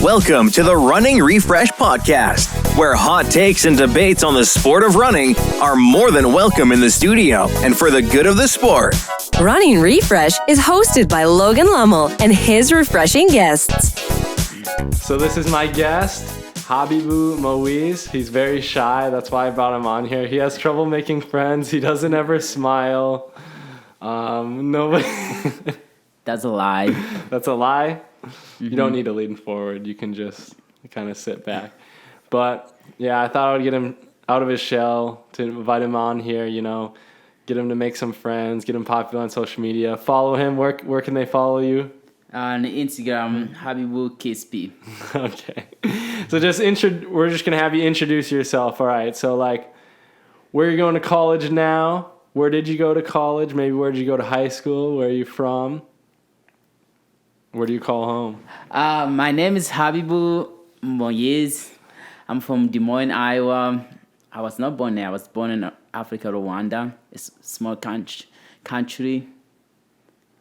Welcome to the Running Refresh Podcast, where hot takes and debates on the sport of running are more than welcome in the studio and for the good of the sport. Running Refresh is hosted by Logan Lommel and his refreshing guests. So this is my guest, Habibu Moise. He's very shy. That's why I brought him on here. He has trouble making friends. He doesn't ever smile. Nobody. That's a lie. That's a lie? Mm-hmm. You don't need to lean forward. You can just kind of sit back. But yeah, I thought I would get him out of his shell to invite him on here, get him to make some friends, get him popular on social media. Follow him. Where can they follow you? On Instagram, Habibu KSP. Okay. So we're just going to have you introduce yourself. All right. So where are you going to college now? Where did you go to college? Maybe where did you go to high school? Where are you from? Where do you call home? My name is Habibu Moise. I'm from Des Moines, Iowa. I was not born there. I was born in Africa, Rwanda. It's a small country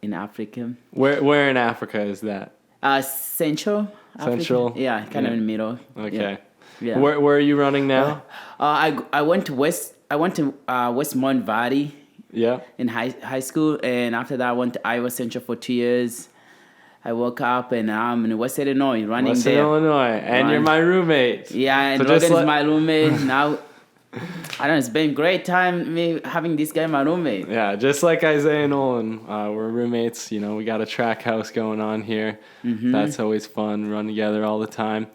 in Africa. Where in Africa is that? Central Africa. Central? Yeah, kind of in the middle. Okay. Yeah. Where are you running now? I went to Westmont Valley. Yeah. In high school, and after that I went to Iowa Central for 2 years. I woke up and I'm in West Illinois running West there. Illinois, and you're my roommate. Yeah, and so Logan is my roommate. Now, I don't know, it's been a great time me having this guy my roommate. Yeah, just like Isaiah and Nolan, we're roommates. We got a track house going on here. Mm-hmm. That's always fun, run together all the time.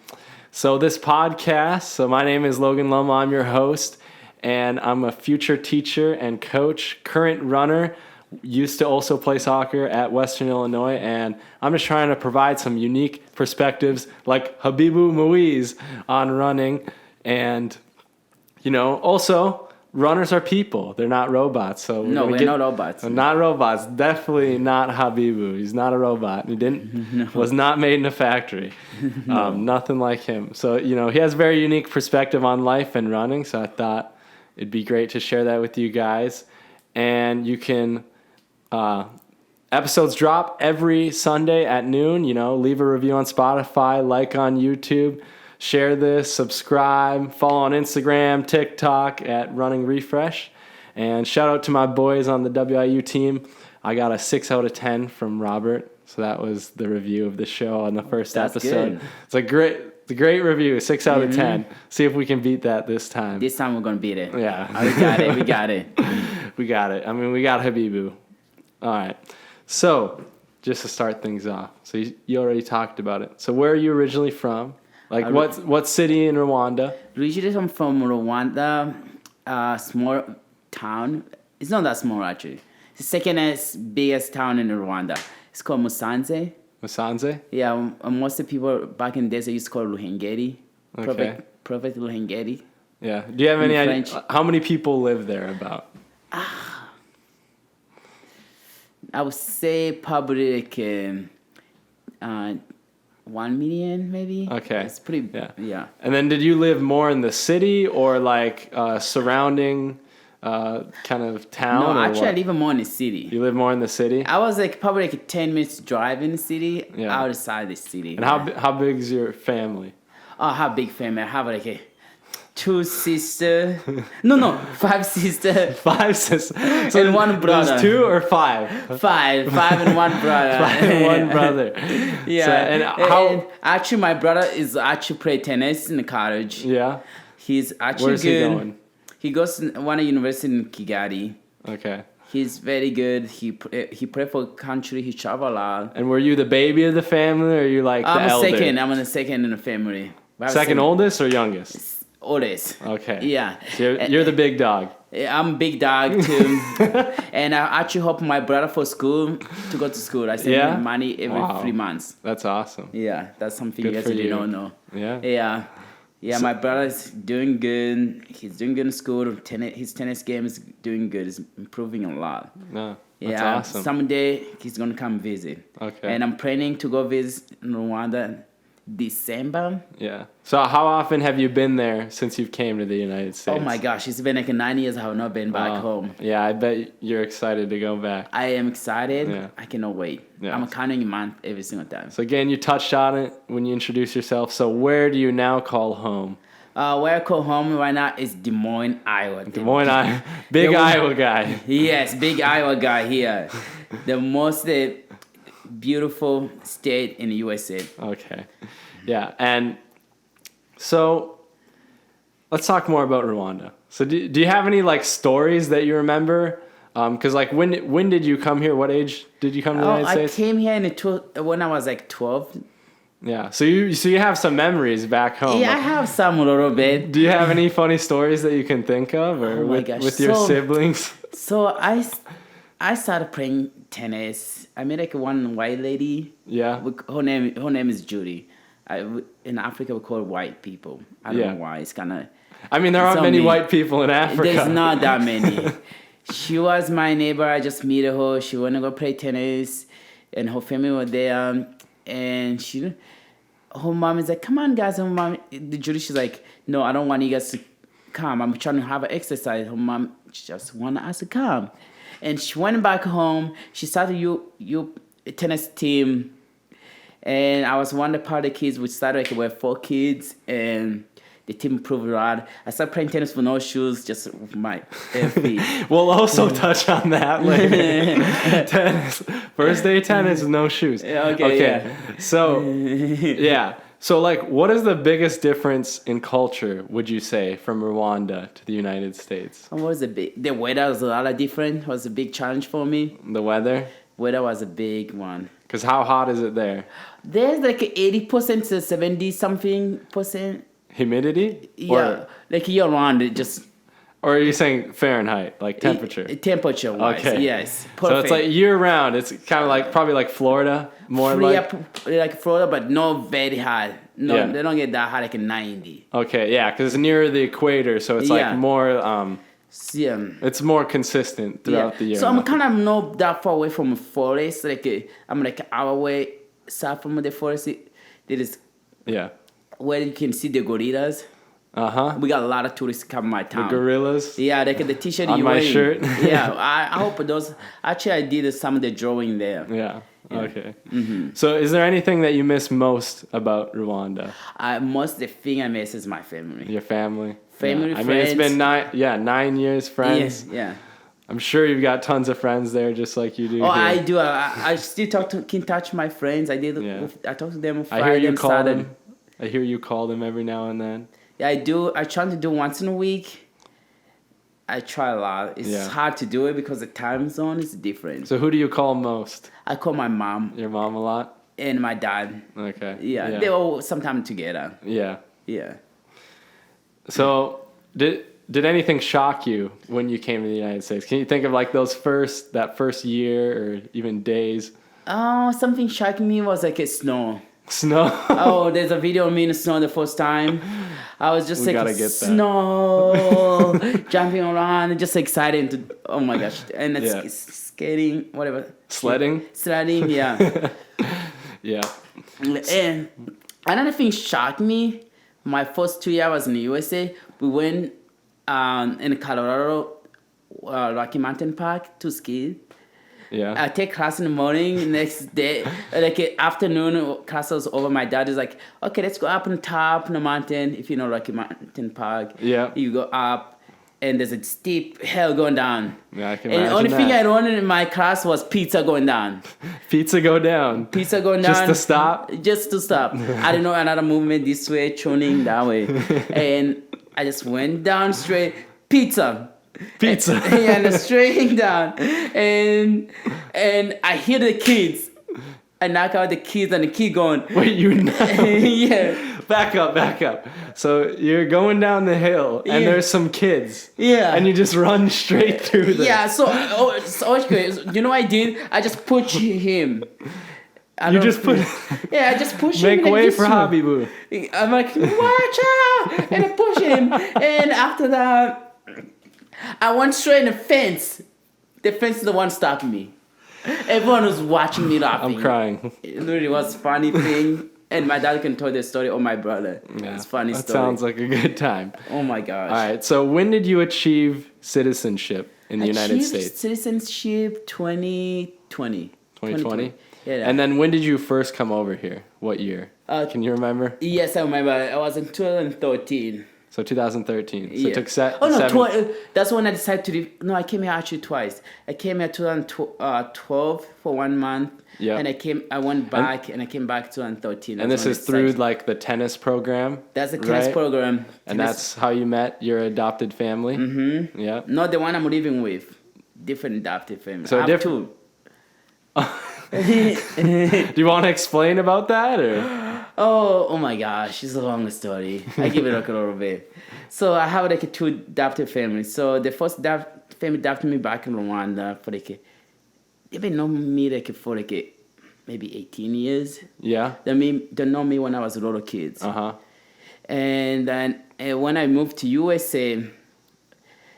So this podcast, my name is Logan Lommel. I'm your host, and I'm a future teacher and coach, current runner. Used to also play soccer at Western Illinois, and I'm just trying to provide some unique perspectives like Habibu Moise on running. And, also runners are people. They're not robots. So we're not robots. Not robots. Definitely not Habibu. He's not a robot. He was not made in a factory. Nothing like him. So, he has a very unique perspective on life and running. So I thought it'd be great to share that with you guys. And you can... episodes drop every Sunday at noon. Leave a review on Spotify, like on YouTube, share this, subscribe, follow on Instagram, TikTok at Running Refresh. And shout out to my boys on the WIU team. I got a 6 out of 10 from Robert. So that was the review of the show on the first episode. Good. It's a great review, 6 out of 10. See if we can beat that this time. This time we're going to beat it. Yeah. We got it. We got it. We got it. We got Habibu. All right. So, just to start things off. So, you already talked about it. So, where are you originally from? What city in Rwanda? Originally, I'm from Rwanda, small town. It's not that small, actually. It's the second biggest town in Rwanda. It's called Musanze. Musanze? Yeah, most of the people back in the days, they used to call it Ruhengeri. Okay. Prophet Ruhengeri. Yeah. Do you have any idea how many people live there about? I would say probably 1 million, maybe. Okay. It's pretty, yeah. And then did you live more in the city or surrounding kind of town? No, actually I live more in the city. You live more in the city? I was probably 10 minutes drive in the city, outside the city. And how big is your family? Oh, how big family? I have 2 sisters. No, 5 sisters. 5 sisters. So and 1 brother. There's 2 or 5? 5 and 1 brother. 5 and 1 brother. Yeah. So, and actually, my brother is actually play tennis in college. Yeah. He's actually Where's good. he going? He goes to one university in Kigali. Okay. He's very good. He played for country. He travel a lot. And were you the baby of the family, or are you the elder? I'm the second in the family. Second oldest or youngest? Oldest. Okay. Yeah. So you're the big dog. I'm big dog too. And I actually help my brother for school to go to school. I send him money every 3 months. That's awesome. Yeah, that's something Good you actually don't know. Yeah. Yeah, my brother is doing good. He's doing good in school. His tennis game is doing good. It's improving a lot. No, that's awesome. Someday he's gonna come visit. Okay. And I'm planning to go visit in Rwanda December. Yeah. So how often have you been there since you've came to the United States? Oh my gosh, it's been like 9 years I have not been back home. Yeah, I bet you're excited to go back. I am excited. Yeah. I cannot wait. Yeah. I'm counting a month every single time. So again, you touched on it when you introduced yourself. So where do you now call home? Where I call home right now is Des Moines, Iowa. Des Moines, Iowa. Big Iowa guy. Yes, big Iowa guy here. The most beautiful state in the USA. Okay. Yeah, and so let's talk more about Rwanda. So do you have any like stories that you remember? Because like when did you come here? What age did you come to the United States? I came here when I was like 12. Yeah, so you have some memories back home. Yeah, I have some a little bit. Do you have any funny stories that you can think of, or with your siblings? So I started playing tennis. I met like one white lady. Yeah. Her name is Judy. In Africa, we call it white people. I don't know why. It's kind of... I mean, there aren't many white people in Africa. There's not that many. She was my neighbor. I just met her. She wanted to go play tennis, and her family were there. And her mom is like, come on, guys. Her mom, Judy, she's like, no, I don't want you guys to come. I'm trying to have an exercise. Her mom just wanted us to come. And she went back home. She started a tennis team. And I was one of the part of the kids. We started like with 4 kids. And the team improved a lot. I started playing tennis with no shoes, just with my feet. We'll also touch on that later. Tennis. First day tennis, no shoes. Okay. Yeah. So, yeah. So, like, what is the biggest difference in culture, would you say, from Rwanda to the United States? The weather was a lot different. It was a big challenge for me. The weather? Weather was a big one. Because how hot is it there? There's like 80% to 70-something percent. Humidity? Yeah, like year round, it just... Or are you saying Fahrenheit, like temperature? Temperature-wise, okay. yes. Perfect. So it's like year-round. It's kind of like, probably like Florida, more like Florida, but not very hot. No, They don't get that hot, like 90. Okay, yeah, because it's near the equator, so it's like more... It's more consistent throughout the year. So I'm kind of not that far away from a forest. I'm like an hour away south from the forest. There is where you can see the gorillas. We got a lot of tourists come to my town. The gorillas? Yeah, like the t-shirt on you my wearing. shirt. Yeah, I hope those. Actually, I did some of the drawing there. Yeah. Okay. Mm-hmm. So, is there anything that you miss most about Rwanda? The thing I miss is my family. Your family. Friends. I mean, it's been 9 years, friends. Yeah. I'm sure you've got tons of friends there, just like you do. Oh, here. I do. I still can touch my friends. I did. Yeah. I talk to them Friday. I hear you call them. I hear you call them every now and then. Yeah, I do. I try to do once in a week. I try a lot. It's hard to do it because the time zone is different. So who do you call most? I call my mom. Your mom a lot? And my dad. Okay. Yeah. They all sometimes together. Yeah. Yeah. So did anything shock you when you came to the United States? Can you think of like that first year or even days? Oh, something shocked me was like snow. Snow? Oh, there's a video of me in the snow the first time. I was just snow, jumping around, just excited to, oh my gosh. And it's skating, whatever. Sledding, yeah. Yeah. And another thing shocked me, my first 2 years in the USA, we went in Colorado, Rocky Mountain Park to ski. Yeah. I take class in the morning. Next day, like afternoon, class was over. My dad is like, "Okay, let's go up on top of the mountain. If you know Rocky Mountain Park, you go up, and there's a steep hill going down. Yeah, I can imagine. And the only thing I learned in my class was pizza going down. Pizza go down. Pizza going down. Just to stop. Just to stop. I didn't know another movement this way, tuning that way, and I just went down straight. Pizza. And straight down, and I hear the kids. I knock out the kids, and the kid going. Wait, you know? Yeah. Back up. So you're going down the hill, and there's some kids. Yeah. And you just run straight through them. Yeah. So okay, you know what I did? I just pushed him. I just pushed him. Make way for Habibu. I'm like, watch out! And I push him, and after that. I went straight in the fence. The fence is the one stopping me. Everyone was watching me laughing. I'm crying. It really was a funny thing. And my dad can tell the story of my brother. Yeah, It's funny that story. sounds like a good time. Oh my gosh. All right. So when did you achieve citizenship in the United Achieved States? Citizenship 2020. 2020. Yeah. And then when did you first come over here? What year? Can you remember? Yes, I remember. I was in 2013. So 2013. So Yeah. it took Oh no, 7. that's when I decided to. No, I came here actually twice. I came here 2012 for 1 month. Yeah. And I went back and I came back 2013. And this is through like the tennis program. That's a tennis right? program. And that's how you met your adopted family. Mm-hmm. Yeah. Not the one I'm living with. Different adopted family. So I have different. two. Do you want to explain about that or? Oh my gosh, it's a long story. I give it like a little bit. So I have like two adopted families. So the first family adopted me back in Rwanda for like they've been knowing me like for like maybe 18 years. Yeah. They know me when I was a little kid. Uh-huh. And then when I moved to USA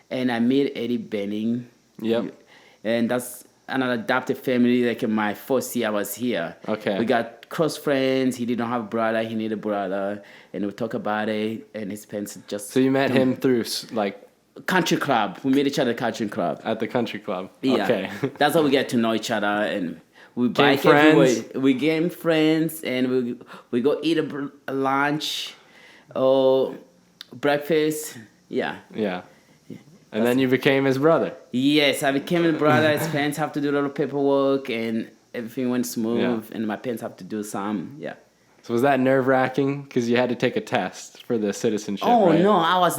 and I met Eddie Benning. Yep. And that's another adopted family. Like in my first year I was here. Okay. We got close friends. He didn't have a brother. He needed a brother. And we talk about it. And his parents just... So you met him through like... Country club. We met each other at country club. At the country club. Yeah. Okay. That's how we get to know each other. And we Became bike friends. everywhere. We became friends. And we go eat a lunch or breakfast. Yeah. Yeah. And then you became his brother. Yes, I became his brother. His parents have to do a little paperwork and everything went smooth. Yeah. And my parents have to do some, yeah. So was that nerve-wracking? Because you had to take a test for the citizenship, Oh, right? no, I was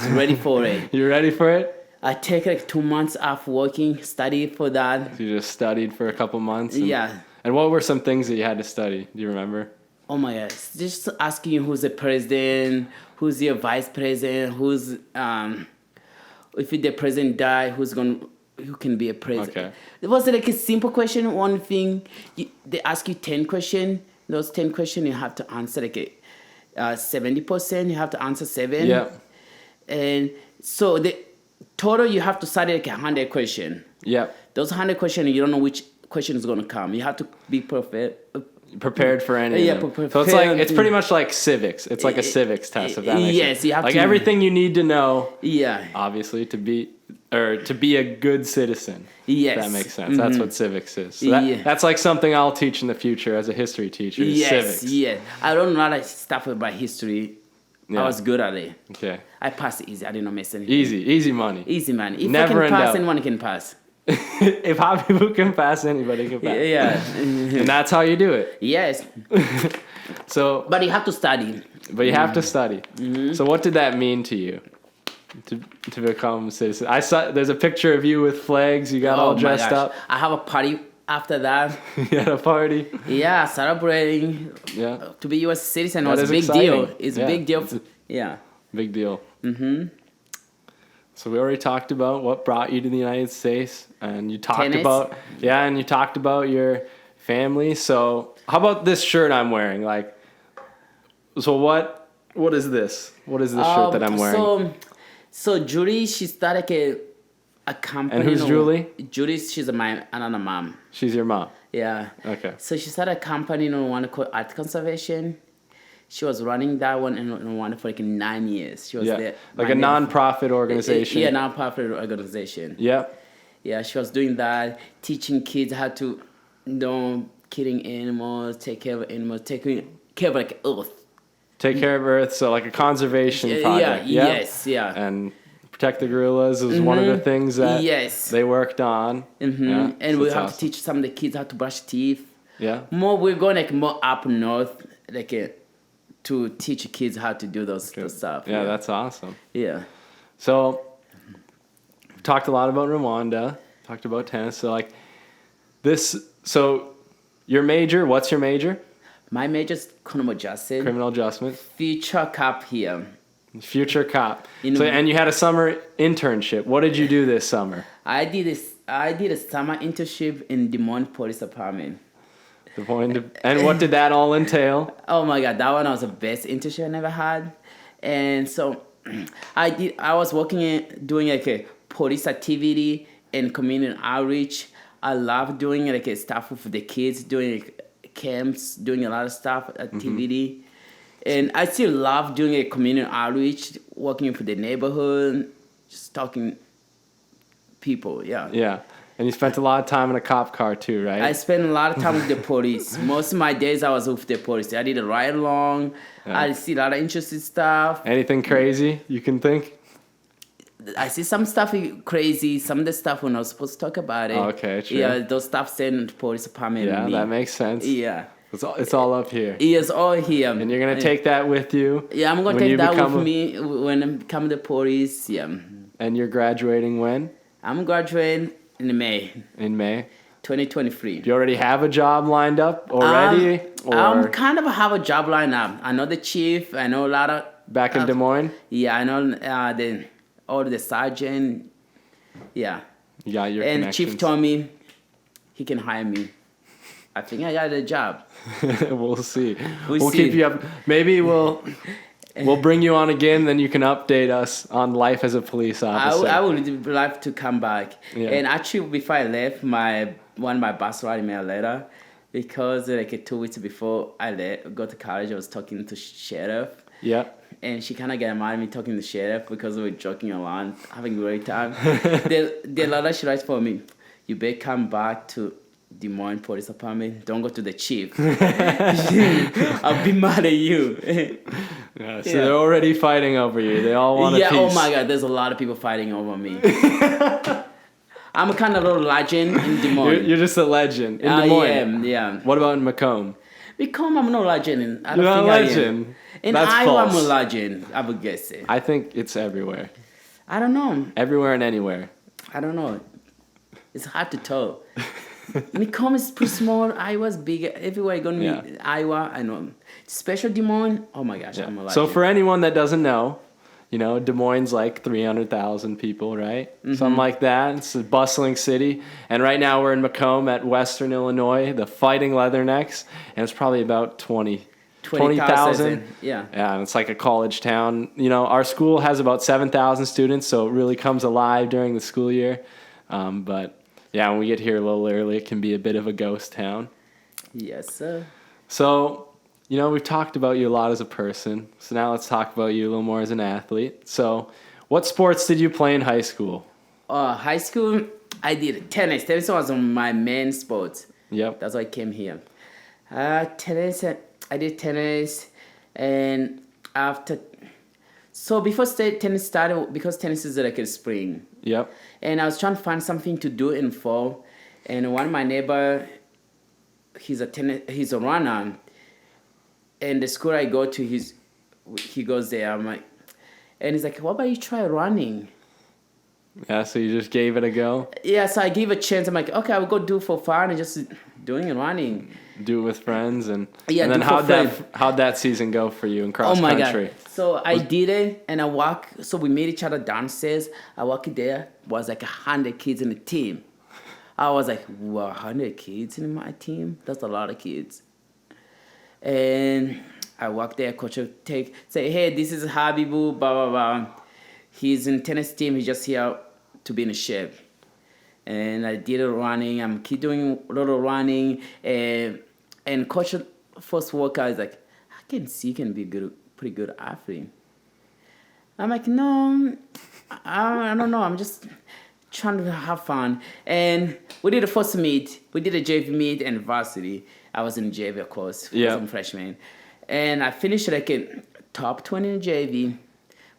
ready for it. You ready for it? I take like 2 months off working, study for that. So you just studied for a couple months? Yeah. And what were some things that you had to study? Do you remember? Oh my God, just asking you who's the president, who's your vice president, who's, if the president die, who can be a president? Okay. It was like a simple question, one thing. They ask you 10 questions. Those 10 questions you have to answer like 70%. You have to answer 7. Yeah. And so the total you have to study like 100 questions. Yeah. Those 100 questions, you don't know which question is going to come. You have to be Prepared for any Yeah, of them. prepared. So it's pretty much like civics. It's like a civics test, if that makes yes, sense. you have like to- everything you need to know, Yeah. obviously, to be a good citizen. Yes. If that makes sense. That's what civics is. So Yeah. that's like something I'll teach in the future as a history teacher. Is Yes, civics. yes. I don't know a lot of stuff about history. Yeah. I was good at it. Okay. I passed easy. I didn't miss anything. Easy money. Easy, man. If Never I in can pass, doubt. anyone can pass. If Habibu can pass, anybody can pass. Yeah. And that's how you do it. Yes. So, But you have to study. but you have to study. Mm-hmm. So what did that mean to you? To become a citizen? I saw there's a picture of you with flags. You got all my dressed gosh. up. I have a party after that. You had a party. Yeah, celebrating. Yeah. To be U.S. citizen That was a is big exciting. deal. It's Yeah, a big deal. it's a- Yeah. Big deal. Mm-hmm. So we already talked about what brought you to the United States, and you talked Tennis. about your family. So how about this shirt I'm wearing? Like, so what is this? What is this shirt that I'm wearing? So Julie, she started a company. And who's Julie? Julie, she's another mom. She's your mom. Yeah. Okay. So she started a company in Rwanda called Art Conservation. She was running that one in Rwanda for like 9 years. She was Yeah. there. Like a non-profit organization. Yeah, non-profit organization. Yeah. Yeah, she was doing that, teaching kids how to, killing animals, take care of animals, taking care of like earth. Take care of Earth. So like a conservation project. Yeah. Yes. Yeah. And protect the gorillas was one of the things that Yes. they worked on. Mm-hmm. Yeah, And so we it's have awesome. to teach some of the kids how to brush teeth. Yeah. We're going like more up north, like to teach kids how to do those stuff. Yeah, that's awesome. Yeah. So, talked a lot about Rwanda, talked about tennis. So, like, your major, what's your major? My major's criminal justice. Criminal adjustment. Future cop here. Future cop. In- And you had a summer internship. What did you do this summer? I did a summer internship in Des Moines Police Department. And what did that all entail? Oh my God, that one was the best internship I never had. And so I was doing like a police activity and community outreach. I love doing like stuff with the kids, doing like camps, doing a lot of stuff, activity. And I still love doing a community outreach, working for the neighborhood, just talking people, yeah. Yeah. And you spent a lot of time in a cop car too, right? I spent a lot of time with the police. Most of my days I was with the police. I did a ride along. Yeah. I see a lot of interesting stuff. Anything crazy you can think? I see some stuff crazy. Some of the stuff we're not supposed to talk about it. Oh, okay, true. Yeah, those stuff sent in the police department. Yeah, me. that makes sense. Yeah. It's all up here. It's all here. And you're going to take that with you? Yeah, I'm going to when you take that become with me when I become the police. Yeah. And you're graduating when? I'm graduating in May In May? 2023. Do you already have a job lined up already? I'm kind of have a job lined up. I know the chief. I know a lot of... Back in Des Moines? Yeah, I know all the sergeant. Yeah. You got your And connections. chief told me he can hire me. I think I got a job. We'll see. We'll see. Keep you up. Maybe we'll bring you on again, then you can update us on life as a police officer. I would like to come back. Yeah. And actually, before I left, one of my boss wrote me a letter because like 2 weeks before I go to college, I was talking to sheriff. Yeah. And she kind of got mad at me talking to sheriff because we were joking around, having a great time. the letter she writes for me, you better come back to Des Moines Police Department. Don't go to the chief. I'll be mad at you. Yeah, so they're already fighting over you. They all want a piece. Oh my God, there's a lot of people fighting over me. I'm a kind of little legend in Des Moines. You're just a legend in Des Moines. I am, yeah. What about in Macomb? Because I'm no legend. I don't You're not think a I am. legend. In That's Iowa, I'm a false. legend, I would guess it. I think it's everywhere. I don't know. Everywhere and anywhere. I don't know. It's hard to tell. Macomb is pretty small. Iowa's big. Everywhere I go to Iowa, I know. Special Des Moines, oh my gosh, I'm a legend. So for anyone that doesn't know, Des Moines like 300,000 people, right? Something like that. It's a bustling city. And right now we're in Macomb at Western Illinois, the Fighting Leathernecks, and it's probably about 20,000. Yeah. Yeah, and it's like a college town. Our school has about 7,000 students, so it really comes alive during the school year. But yeah, when we get here a little early, it can be a bit of a ghost town. Yes, sir. So, we've talked about you a lot as a person. So now let's talk about you a little more as an athlete. So, what sports did you play in high school? High school, I did tennis. Tennis was my main sport. Yep. That's why I came here. Tennis, I did tennis, and before tennis started, because tennis is like a spring. Yep. And I was trying to find something to do in fall, and one of my neighbor, he's a runner, and the school I go to, he goes there. I'm like, and he's like, "What about you try running?" Yeah, so you just gave it a go? Yeah, so I gave a chance. I'm like, okay, I will go do it for fun and just doing and running. Do it with friends and do then for how'd that season go for you in cross country? God. So I did it and I walked. So we met each other downstairs. I walked there. Was like 100 kids in the team. I was like, wow, 100 kids in my team? That's a lot of kids. And I walked there. Coach would say, hey, this is Habibu, blah blah blah. He's in tennis team. He's just here to be in shape. And I did running. I'm keep doing a little running. And coach first workout is like, I can see you can be pretty good athlete. I'm like, no, I don't know. I'm just trying to have fun. And we did the first meet. We did a JV meet and varsity. I was in JV, of course, because I'm a freshman. And I finished like in top 20 in JV.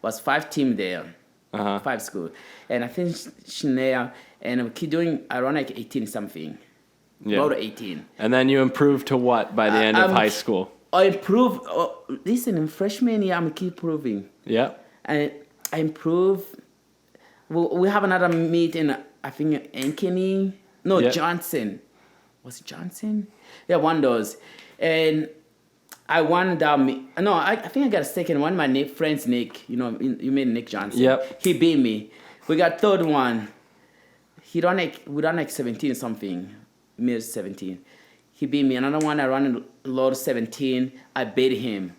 Was 5 team there, 5 school. And I finished there. And I keep doing, I run like 18 something. Yeah. About 18. And then you improved to what by the end of high school? I improved. Listen, in freshman year, I'm keep improving. Yeah. And I improve. We have another meet in, I think, Ankeny. No, Johnson. Was it Johnson? Yeah, one of those. And I won that meet. No, I think I got a second. One of my friends, Nick, you made Nick Johnson. Yep. He beat me. We got third one. We run like 17 something, mid 17. He beat me. Another one, I ran low 17. I beat him.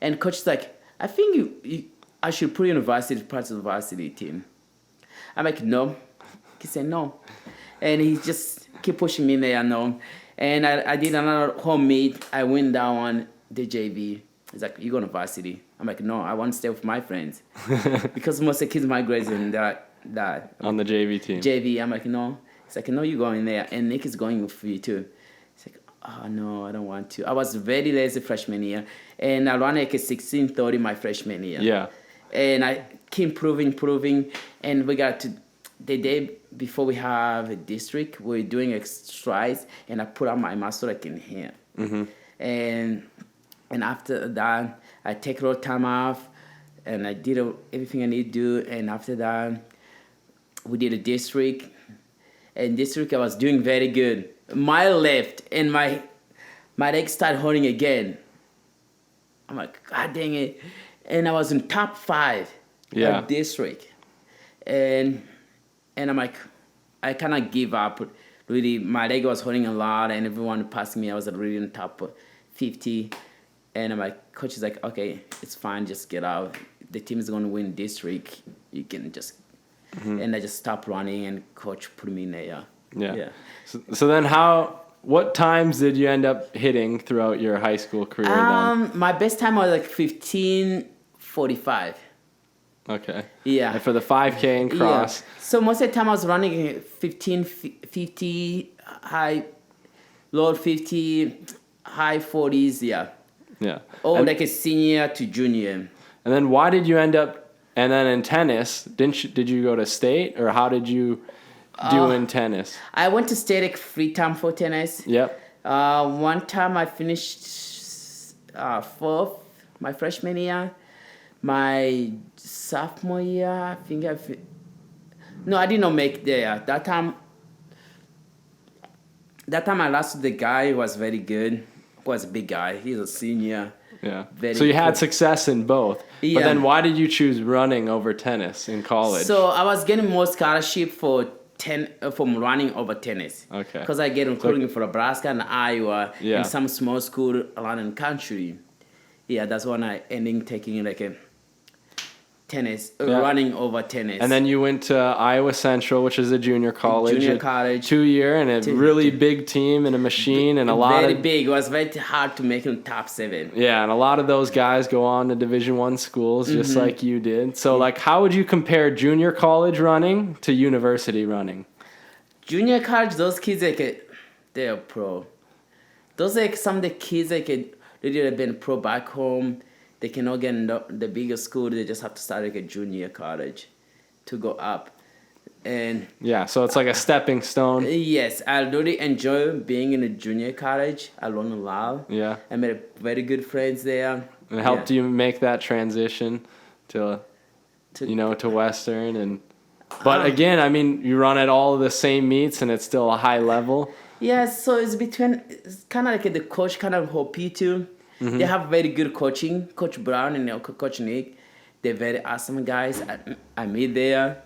And coach is like, I think I should put you in part of the varsity team. I'm like, no. He said no. And he just keep pushing me there, no. And I did another home meet. I went down on the JV. He's like, you go to varsity? I'm like, no, I want to stay with my friends. Because most of the kids migrate in that. On the JV team. JV, I'm like, no. He's like, no, you go in there. And Nick is going with you too. He's like, oh, no, I don't want to. I was very lazy freshman year. And I ran like a 16:30 my freshman year. Yeah. And I keep improving. And we got to the day before we have a district, we're doing strides. And I put out my muscle like in here. Mm-hmm. And after that, I take a little time off, and I did everything I need to do. And after that, we did a district. And district, I was doing very good. My left, and my leg started hurting again. I'm like, God dang it. And I was in top 5 of district. And I'm like, I cannot give up. Really, my leg was hurting a lot, and everyone passing me, I was really in top 50. And my coach is like, okay, it's fine, just get out. The team is going to win district. You can just... Mm-hmm. And I just stopped running, and coach put me in there. Yeah. So then what times did you end up hitting throughout your high school career then? My best time was like 15:45. Okay. Yeah. And for the 5K and cross? Yeah. So most of the time I was running 15:50, low 50, high 40s, yeah. Yeah. Like a senior to junior. And then why did you end up, and then in tennis, did you go to state, or how did you do in tennis? I went to state like 3 times for tennis. Yep. One time I finished 4th my freshman year. My sophomore year, I think no, I did not make there. That time I lost to the guy who was very good. Who was a big guy. He's a senior. Yeah. So you had success in both. Yeah. But then why did you choose running over tennis in college? So I was getting more scholarship from running over tennis. Okay. Because I get recruiting for Nebraska and Iowa and some small school around in the country. Yeah, that's when I ended taking like a tennis, running over tennis. And then you went to Iowa Central, which is a junior college. 2-year and a really big team and a machine and a lot very big. It was very hard to make in top 7. Yeah, and a lot of those guys go on to Division I schools just like you did. So like how would you compare junior college running to university running? Junior college, those kids they're pro. Those some of the kids really have been pro back home. They cannot get in the bigger school. They just have to start like a junior college to go up. And yeah, so it's like a stepping stone. Yes, I really enjoy being in a junior college. I learned a lot. Yeah. I made very good friends there. And helped you make that transition to Western. And but again, I mean, you run at all of the same meets and it's still a high level. Yeah, so it's kind of like the coach kind of help you too. Mm-hmm. They have very good coaching. Coach Brown and Coach Nick, they're very awesome guys. I meet there.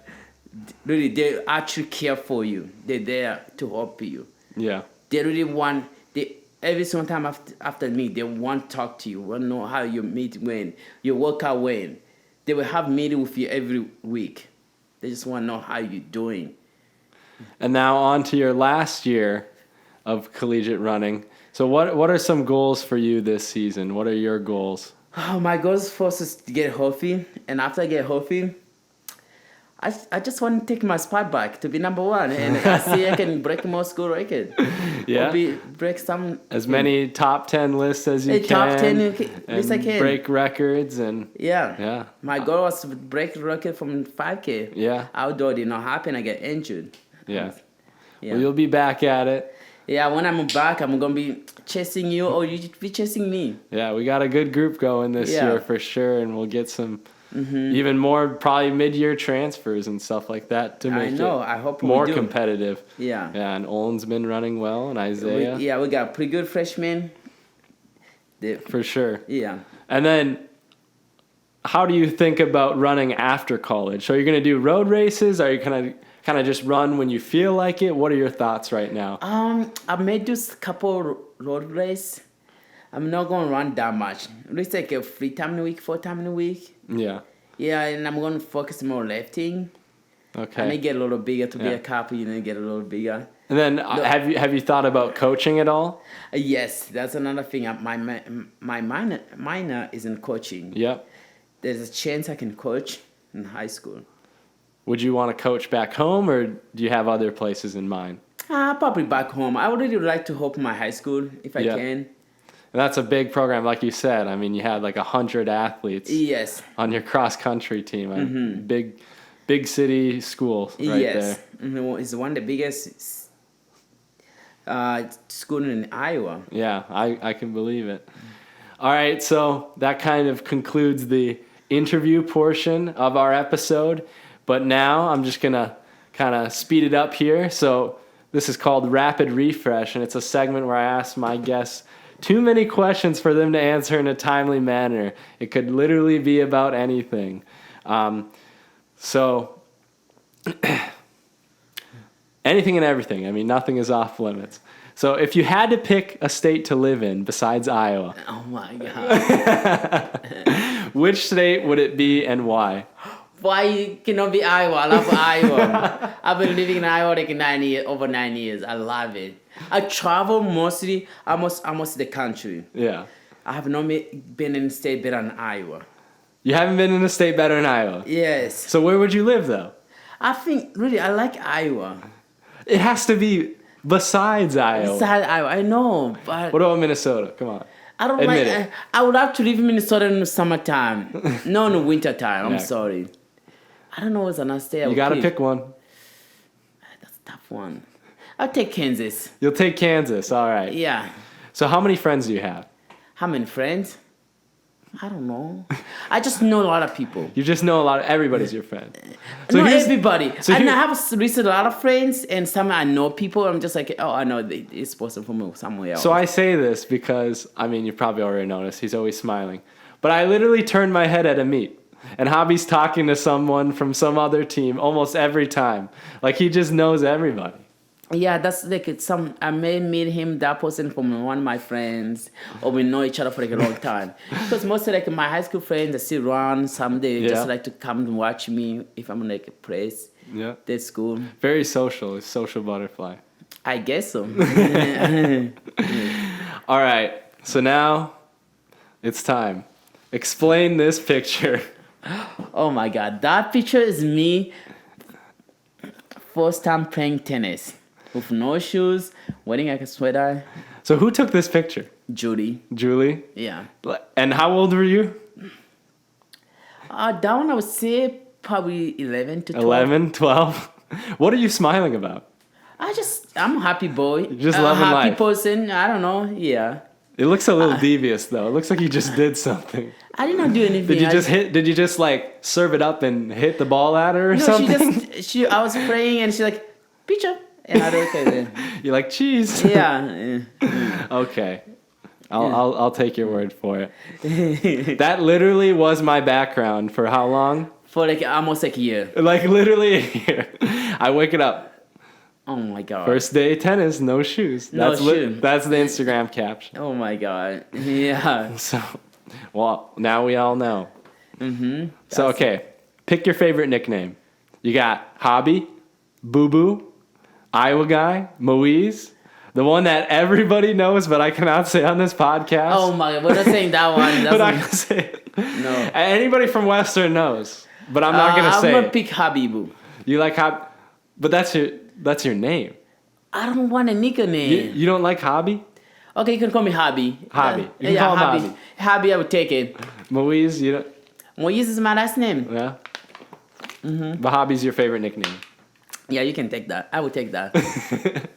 Really, they actually care for you. They're there to help you. Yeah. They really want, every single time after meet, they want to talk to you, want to know how your meet went, your workout went. They will have meeting with you every week. They just want to know how you're doing. And now on to your last year of collegiate running. So what are some goals for you this season? What are your goals? Oh, my goals first is to get healthy. And after I get healthy, I just want to take my spot back to be number 1. And I see I can break more school record. Yeah. Break some... As many top 10 lists as you can. Top 10 lists I can. Break records and... Yeah. My goal was to break the record from 5K. Yeah. Outdoor did not happen. I get injured. Yeah. Well, you'll be back at it. Yeah, when I'm back, I'm going to be chasing you or you be chasing me. Yeah, we got a good group going this year for sure, and we'll get some even more probably mid-year transfers and stuff like that to make I hope more we do. competitive. Yeah. Yeah, and Olin's been running well, and Isaiah. We got pretty good freshmen. For sure. Yeah. And then how do you think about running after college? So you're going to do road races? Are you kind of just run when you feel like it? What are your thoughts right now? I may do a couple road race. I'm not going to run that much. It's like a 3 times a week, 4 times a week. Yeah. Yeah, and I'm going to focus more lifting. Okay. And they get a little bigger to be Yeah. a cop, get a little bigger. And then have you thought about coaching at all? Yes, that's another thing. My minor is in coaching. Yep. There's a chance I can coach in high school. Would you want to coach back home, or do you have other places in mind? Probably back home. I would really like to hope my high school if I can. And that's a big program, like you said. I mean, you had like 100 athletes. Yes. On your cross country team. Big city school right yes. there. It's one of the biggest school in Iowa. Yeah, I can believe it. All right, so that kind of concludes the interview portion of our episode. But now I'm just going to kind of speed it up here. So this is called Rapid Refresh, and it's a segment where I ask my guests too many questions for them to answer in a timely manner. It could literally be about anything. So anything and everything. I mean, nothing is off limits. So if you had to pick a state to live in besides Iowa, Oh my God. which state would it be and why? Why cannot be Iowa? I love Iowa. I've been living in Iowa like over 9 years. I love it. I travel mostly almost the country. Yeah. I have not been in a state better than Iowa. You haven't been in a state better than Iowa. Yes. So where would you live though? I think really I like Iowa. It has to be besides Iowa. Besides Iowa, I know, but What about Minnesota? Come on. I don't Admit like. it. I would have to live in Minnesota in the summertime, not in the wintertime. I'm Yeah. sorry. I don't know what's another state. You got to pick one. That's a tough one. I'll take Kansas. You'll take Kansas. All right. Yeah. So how many friends do you have? How many friends? I don't know. I just know a lot of people. You just know a lot of everybody's your friend. Not here's- everybody. so And here- I have recently a lot of friends, and some I know people. I'm just like, oh, I know this person from somewhere else. So I say this because, I mean, you've probably already noticed he's always smiling. But I literally turn my head at a meet. And Hobby's talking to someone from some other team almost every time. Like he just knows everybody. Yeah, that's like I may meet him, that person from one of my friends, or we know each other for like a long time. Because mostly like my high school friends, they still run. Some they Yeah. just like to come and watch me if I'm in like a place. Yeah. Their school. Very social. A social butterfly. I guess so. All right. So now it's time. Explain this picture. Oh my God, that picture is me first time playing tennis with no shoes, wearing like a sweater. So who took this picture? Judy. Julie? Yeah. And how old were you? That one I would say probably 11 to 12. 11, 12? What are you smiling about? I'm a happy boy. just loving happy life. person. I don't know. Yeah. It looks a little devious though. It looks like you just did something. I did not do anything. Did you just like serve it up and hit the ball at her or something? I was praying and she's like, picture. And I don't okay. You're like, cheese. Yeah. Okay. I'll take your word for it. That literally was my background for how long? For like almost like a year. Like literally a year. I wake it up. Oh my God. First day tennis, no shoes. No That's shoe. that's the Instagram caption. Oh my God. Yeah. So, well, now we all know. Mm-hmm. So, okay, pick your favorite nickname. You got Hobby, Boo Boo, Iowa Guy, Moise, the one that everybody knows, but I cannot say on this podcast. Oh my God. We're not saying that one. But I can say it. No. Anybody from Western knows, but I'm not gonna say I'm gonna it. pick Habibu. You like but that's your name. I don't want a nickname. You don't like Hobby? Okay, you can call me Hobby. Hobby. You can call him Hobby. Hobby, I would take it. Moise, you don't. Moise is my last name. Yeah. Mm-hmm. But Hobby's your favorite nickname. Yeah, you can take that. I would take that.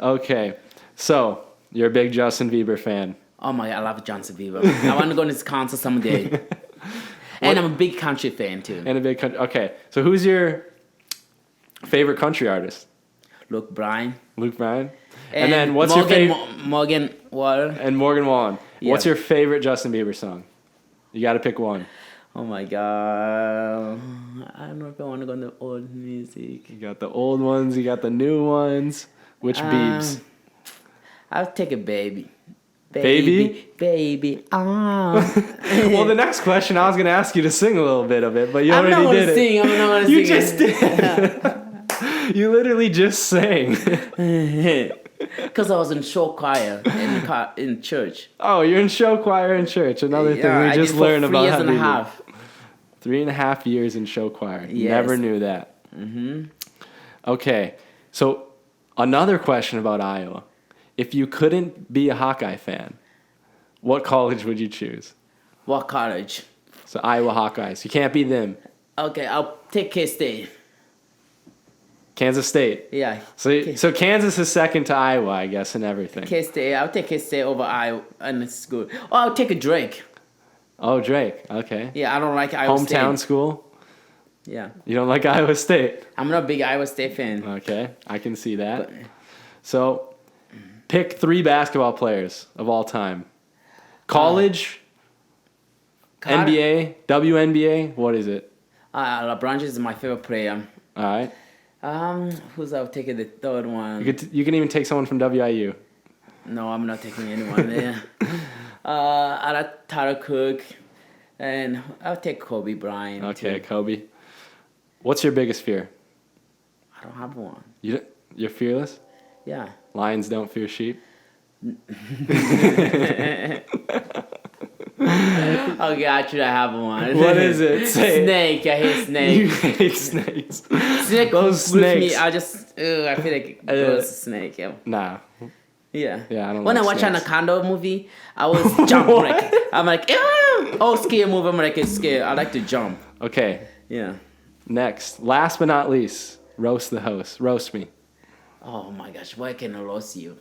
Okay, so you're a big Justin Bieber fan. Oh my God, I love Justin Bieber. I want to go to his concert someday. And I'm a big country fan too. And a big country. Okay, so who's your favorite country artist? Luke Bryan. Luke Bryan. And then what's your favorite? Morgan Water. And Morgan Wallen. Yeah. What's your favorite Justin Bieber song? You got to pick one. Oh my God. I don't know if I want to go into old music. You got the old ones. You got the new ones. Which Biebs? I'll take a baby. Baby, Well, the next question, I was going to ask you to sing a little bit of it, but you I'm already not did gonna it. sing. I'm not gonna sing. You just did. You literally just sang. Because I was in show choir in church. Oh, you're in show choir in church. Another thing we I just did for learned 3 about years and a Habibu. half. 3.5 years in show choir. Yes. Never knew that. Mm-hmm. Okay, so another question about Iowa. If you couldn't be a Hawkeye fan, what college would you choose? What college? So Iowa Hawkeyes. You can't be them. Okay, I'll take K-State. Kansas State. Yeah. So Kansas is second to Iowa, I guess, in everything. K-State. I'll take K-State over Iowa, and it's good. Oh, I'll take a Drake. Oh, Drake. Okay. Yeah, I don't like Iowa State. Hometown school? Yeah. You don't like Iowa State? I'm not a big Iowa State fan. Okay, I can see that. So, pick 3 basketball players of all time. College, NBA, WNBA, what is it? LeBron James is my favorite player. All right. Who's I'll take the third one? You can even take someone from WIU. No, I'm not taking anyone there. I'll have Tyler Cook, and I'll take Kobe Bryant. Okay, too. Kobe. What's your biggest fear? I don't have one. You're fearless? Yeah. Lions don't fear sheep? Oh, got you. I have one. What is it? Say Snake. I hate snakes. You hate snakes. Snake Those with snakes. me. I feel like it was a snake. Yeah. Nah. Yeah. Yeah, I don't When like I watch snakes. Anaconda movie, I was jumping. Like, I'm like, oh, scary movie. I'm like, it's scary. I like to jump. Okay, Yeah. next. Last but not least, roast the host. Roast me. Oh my gosh, why can I roast you?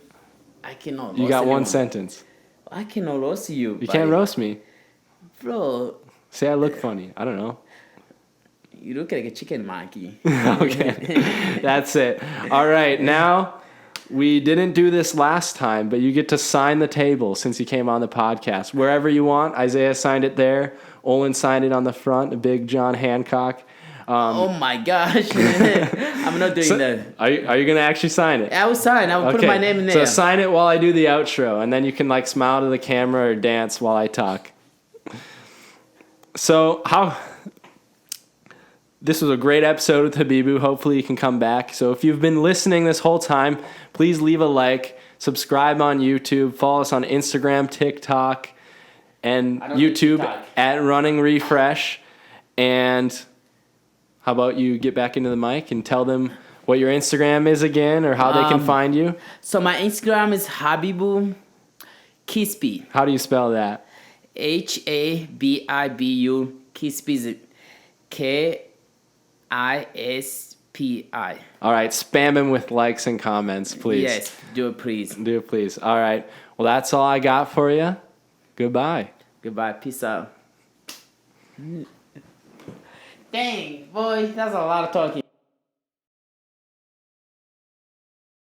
I cannot roast You got one anyone. sentence. I cannot roast you. You can't roast me. Bro, Say I look funny. I don't know. you look like a chicken monkey. Okay, that's it. All right, now we didn't do this last time, but you get to sign the table since you came on the podcast. Wherever you want. Isaiah signed it there. Olin signed it on the front, a big John Hancock. Oh my gosh. I'm not doing that. Are you going to actually sign it? I will sign. I will put my name in there. So sign it while I do the outro, and then you can like smile to the camera or dance while I talk. So this was a great episode with Habibu. Hopefully you can come back. So if you've been listening this whole time, please leave a like, subscribe on YouTube, follow us on Instagram, TikTok, and YouTube TikTok. at Running Refresh. And how about you get back into the mic and tell them what your Instagram is again or how they can find you? So my Instagram is Habibu Kispi. How do you spell that? Habibu Kispi is Kispi. All right, spam him with likes and comments, please. Yes, do it please. Do it, please. All right. Well, that's all I got for you. Goodbye. Goodbye. Peace out. Dang, boy, that's a lot of talking.